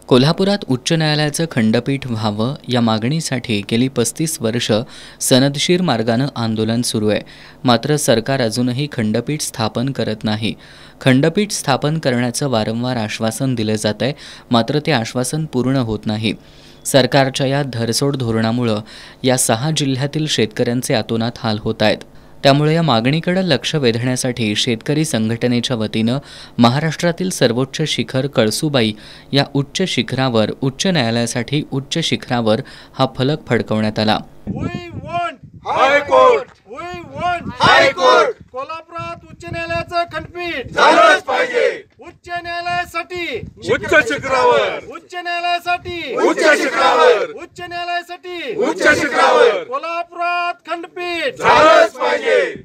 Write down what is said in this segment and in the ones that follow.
कोल्हापुरात उच्च न्यायालयाचं खंडपीठ व्हावं या मागणीसाठी गेली 35 वर्ष सनदशीर मार्गानं आंदोलन सुरू आहे। मात्र सरकार अजूनही खंडपीठ स्थापन करत नाही। खंडपीठ स्थापन करण्याचं वारंवार आश्वासन दिलं जात आहे, मात्र ते आश्वासन पूर्ण होत नाही। सरकारच्या या धरसोड धोरणामुळे या 6 जिल्ह्यातील शेतकऱ्यांचे अतोनात हाल होत आहेत। त्यामुळे या मागणीकडे लक्ष वेधण्यासाठी शेतकरी संघटनेच्या वतीनं महाराष्ट्रातील सर्वोच्च शिखर कळसुबाई या उच्च शिखरावर उच्च न्यायालयासाठी उच्च शिखरावर हा फलक फडकवण्यात आला। कोल्हापुरात उच्च न्यायालयाचं खंडपीठ झालंच पाहिजे। उच्च न्यायालयासाठी उच्च शिखरावर, उच्च न्यायालयासाठी उच्च शिखरावर, उच्च न्यायालयासाठी उच्च शिखरावर कोल्हापुरात खंडपीठ झालंच पाहिजे।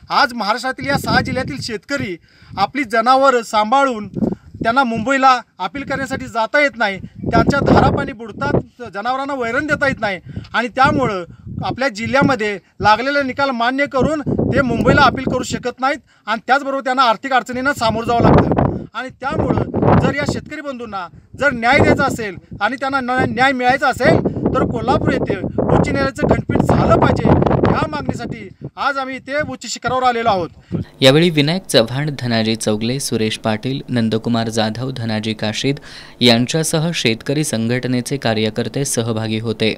आज महाराष्ट्रातील या 6 जिल्ह्यातील शेतकरी आपली जनावर सांभाळून त्यांना मुंबईला अपील करण्यासाठी जाता येत नाही। त्यांच्या धारापाणी बुडतात, जनावरांना वैरण देता येत नाही आणि त्यामुळं आपल्या जिल्ह्यामध्ये लागलेले निकाल मान्य करून ते मुंबईला अपील करू शकत नाहीत आणि त्याचबरोबर त्यांना आर्थिक अडचणींना सामोरं जावं लागतं। आणि त्यामुळं जर या शेतकरी बंधूंना जर न्याय द्यायचा असेल आणि त्यांना न्याय मिळायचा असेल तर कोल्हापूर येथे उच्च न्यायालयाचं खंडपीठ झालं पाहिजे। या मागणीसाठी आज आम्ही इथे उच्च शिखरावर आलेलो आहोत। यावेळी विनायक चव्हाण, धनाजी चौगले, सुरेश पाटील, नंदकुमार जाधव, धनाजी काशीद यांच्यासह शेतकरी संघटनेचे कार्यकर्ते सहभागी होते।